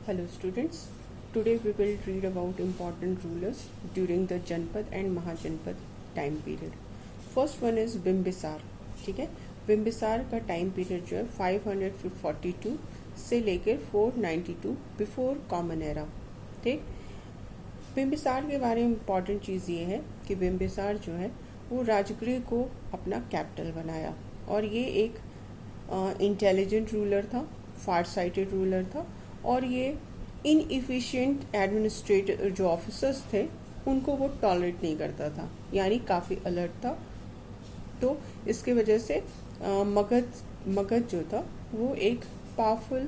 Hello students, today we will read about important rulers during the Janpad and Mahajanpad time period. First one is Bimbisara. ठीक है, बिम्बिसार का time period जो है 542 से लेकर 492 बिफोर कॉमन एरा. ठीक, बिम्बिसार के बारे में इम्पॉर्टेंट चीज़ ये है कि बिम्बिसार जो है वो राजगृह को अपना कैपिटल बनाया और ये एक इंटेलिजेंट रूलर था, फार साइटेड रूलर था और ये इनएफिशिएंट एडमिनिस्ट्रेटर जो ऑफिसर्स थे उनको वो टॉलरेट नहीं करता था, यानी काफ़ी अलर्ट था. तो इसके वजह से मगध जो था वो एक पावरफुल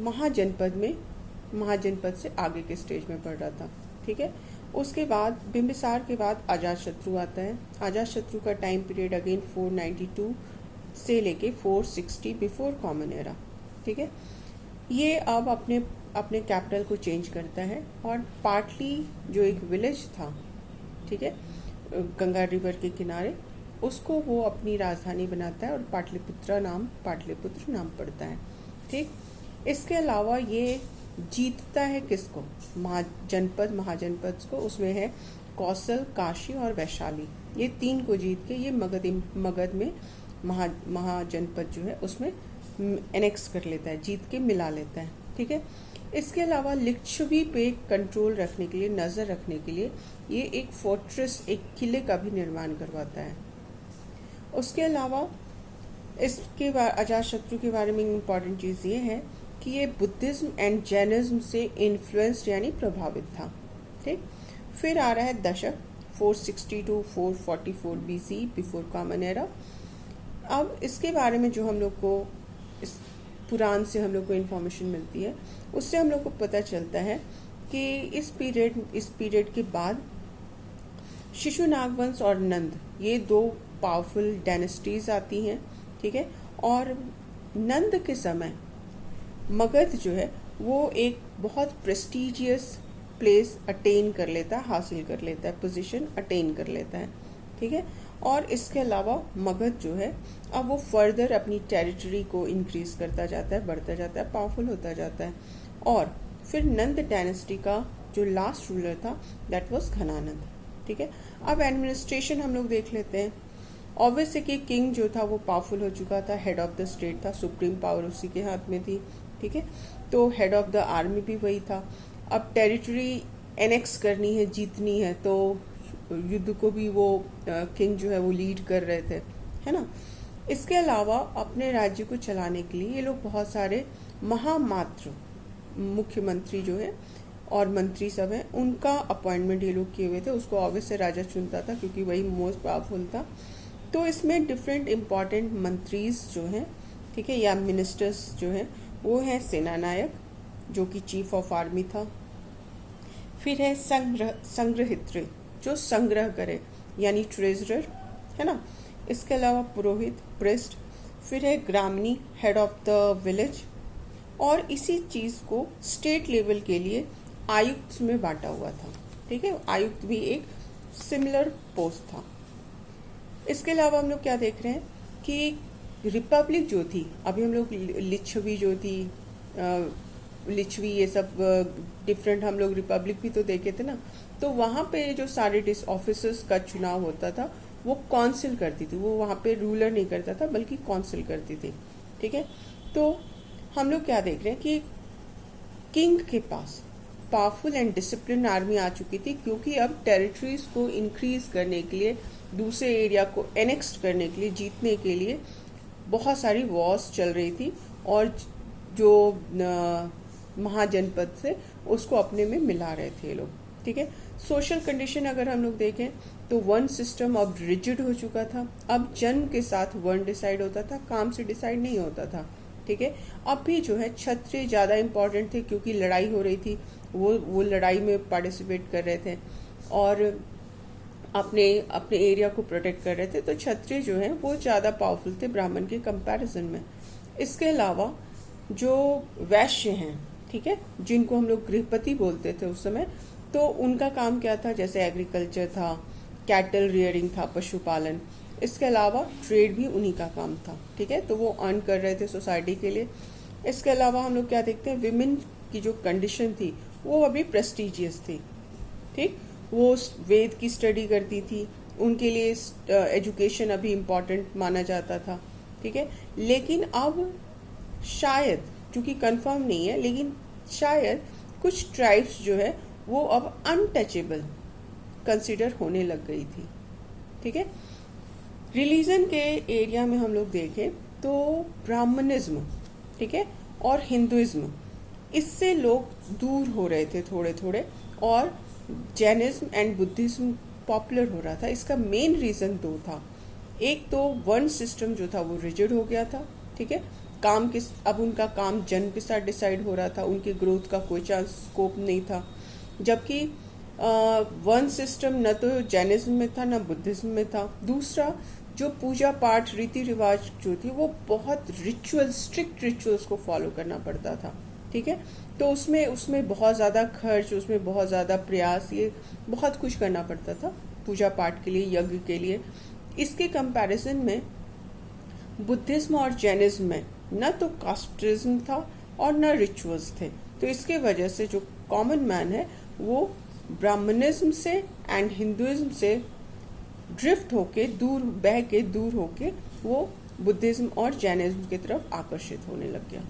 महाजनपद से आगे के स्टेज में बढ़ रहा था. ठीक है, उसके बाद बिम्बिसार के बाद अजातशत्रु आता है. अजातशत्रु का टाइम पीरियड अगेन 492 से लेके 460 बिफोर कॉमन एरा. ठीक है, ये अब अपने कैपिटल को चेंज करता है और पाटली जो एक विलेज था, ठीक है, गंगा रिवर के किनारे, उसको वो अपनी राजधानी बनाता है और पाटलिपुत्र नाम पड़ता है. ठीक, इसके अलावा ये जीतता है किसको? महाजनपद को. उसमें है कौशल, काशी और वैशाली. ये तीन को जीत के ये मगध में महाजनपद जो है उसमें एनेक्स कर लेता है, जीत के मिला लेता है. ठीक है, इसके अलावा लिच्छवी पे कंट्रोल रखने के लिए, नज़र रखने के लिए ये एक फोर्ट्रेस, एक किले का भी निर्माण करवाता है. उसके अलावा इसके अजातशत्रु के बारे में इम्पॉर्टेंट चीज़ ये है कि ये बुद्धिज्म एंड जैनिज्म से इन्फ्लुएंस्ड यानी प्रभावित था. ठीक, फिर आ रहा है दशक 460 to 444 BC before common era. अब इसके बारे में जो हम लोग को इस पुराण से हम लोग को इन्फॉर्मेशन मिलती है, उससे हम लोग को पता चलता है कि इस पीरियड के बाद शिशुनाग वंश और नंद, ये दो पावरफुल डायनेस्टीज आती हैं. ठीक है, और नंद के समय मगध जो है वो एक बहुत प्रेस्टिजियस प्लेस अटेन कर लेता है, हासिल कर लेता है, पोजीशन अटेन कर लेता है. ठीक है, और इसके अलावा मगध जो है अब वो फर्दर अपनी टेरिटरी को इंक्रीज करता जाता है, बढ़ता जाता है, पावरफुल होता जाता है. और फिर नंद डायनेस्टी का जो लास्ट रूलर था दैट वाज घनानंद. ठीक है, अब एडमिनिस्ट्रेशन हम लोग देख लेते हैं. ऑब्वियसली कि किंग जो था वो पावरफुल हो चुका था, हेड ऑफ द स्टेट था, सुप्रीम पावर उसी के हाथ में थी. ठीक है, तो हेड ऑफ द आर्मी भी वही था. अब टेरिटरी एनेक्स करनी है, जीतनी है, तो युद्ध को भी वो किंग जो है वो लीड कर रहे थे, है ना. इसके अलावा अपने राज्य को चलाने के लिए ये लोग बहुत सारे महामात्र मुख्यमंत्री जो है और मंत्री सब हैं उनका अपॉइंटमेंट ये लोग किए हुए थे. उसको ऑब्वियसली राजा चुनता था क्योंकि वही मोस्ट पावरफुल था. तो इसमें डिफरेंट इम्पॉर्टेंट मंत्रीज जो हैं, ठीक है, या मिनिस्टर्स जो हैं वो हैं सेनानायक जो कि चीफ ऑफ आर्मी था. फिर है संग्रहित्री जो संग्रह करे यानी ट्रेजरर, है ना. इसके अलावा पुरोहित, प्रिस्ट. फिर है ग्रामनी, हेड ऑफ द विलेज. और इसी चीज़ को स्टेट लेवल के लिए आयुक्त में बांटा हुआ था. ठीक है, आयुक्त भी एक सिमिलर पोस्ट था. इसके अलावा हम लोग क्या देख रहे हैं कि रिपब्लिक जो थी, अभी हम लोग लिच्छवी जो थी, लिच्छवी, ये सब डिफरेंट हम लोग रिपब्लिक भी तो देखे थे ना. तो वहाँ पे जो सारे ऑफिसर्स का चुनाव होता था वो काउंसिल करती थी. वो वहाँ पे रूलर नहीं करता था बल्कि काउंसिल करती थी. ठीक है, तो हम लोग क्या देख रहे हैं कि किंग के पास पावरफुल एंड डिसिप्लिन आर्मी आ चुकी थी क्योंकि अब टेरिटरीज को इंक्रीज करने के लिए, दूसरे एरिया को एनेक्स करने के लिए, जीतने के लिए बहुत सारी वॉर्स चल रही थी और जो महाजनपद से उसको अपने में मिला रहे थे लोग. ठीक है, सोशल कंडीशन अगर हम लोग देखें तो वर्ण सिस्टम अब रिजिड हो चुका था. अब जन्म के साथ वर्ण डिसाइड होता था, काम से डिसाइड नहीं होता था. ठीक है, अब भी जो है क्षत्रिय ज़्यादा इम्पोर्टेंट थे क्योंकि लड़ाई हो रही थी, वो लड़ाई में पार्टिसिपेट कर रहे थे और अपने एरिया को प्रोटेक्ट कर रहे थे. तो क्षत्रिय जो हैं वो ज़्यादा पावरफुल थे ब्राह्मण के कंपैरिजन में. इसके अलावा जो वैश्य हैं, ठीक है, जिनको हम लोग गृहपति बोलते थे उस समय, तो उनका काम क्या था? जैसे एग्रीकल्चर था, कैटल रियरिंग था, पशुपालन. इसके अलावा ट्रेड भी उन्हीं का काम था. ठीक है, तो वो अर्न कर रहे थे सोसाइटी के लिए. इसके अलावा हम लोग क्या देखते हैं, विमेन की जो कंडीशन थी वो अभी प्रेस्टिजियस थी, ठीक। वो वेद की स्टडी करती थी, उनके लिए एजुकेशन अभी इम्पॉर्टेंट माना जाता था, ठीक है। लेकिन अब शायद, क्योंकि कंफर्म नहीं है, लेकिन शायद कुछ ट्राइब्स जो है वो अब अनटचेबल कंसिडर होने लग गई थी, ठीक है। रिलीजन के एरिया में हम लोग देखें तो ब्राह्मणिज्म, ठीक है, और हिंदुइज्म, इससे लोग दूर हो रहे थे थोड़े थोड़े, और जैनिज्म एंड बुद्धिज्म पॉपुलर हो रहा था। इसका मेन रीज़न दो था। एक तो वर्ण सिस्टम जो था वो रिजिड हो गया था, ठीक है। अब उनका काम जन्म के साथ डिसाइड हो रहा था, उनकी ग्रोथ का कोई चांस स्कोप नहीं था। जबकि वर्ण सिस्टम न तो जैनिज्म में था न बुद्धिज्म में था। दूसरा, जो पूजा पाठ रीति रिवाज जो थी वो बहुत स्ट्रिक्ट रिचुअल्स को फॉलो करना पड़ता था, ठीक है। तो उसमें बहुत ज़्यादा खर्च, उसमें बहुत ज़्यादा प्रयास, ये बहुत कुछ करना पड़ता था पूजा पाठ के लिए, यज्ञ के लिए। इसके कंपैरिजन में बुद्धिज्म और जैनिज्म में न तो कास्टिज्म था और न रिचुअल्स थे। तो इसके वजह से जो कॉमन मैन है वो ब्राह्मणिज्म से एंड हिंदुइज्म से ड्रिफ्ट होके, दूर होके वो बुद्धिज्म और जैनिज्म की तरफ आकर्षित होने लग गया।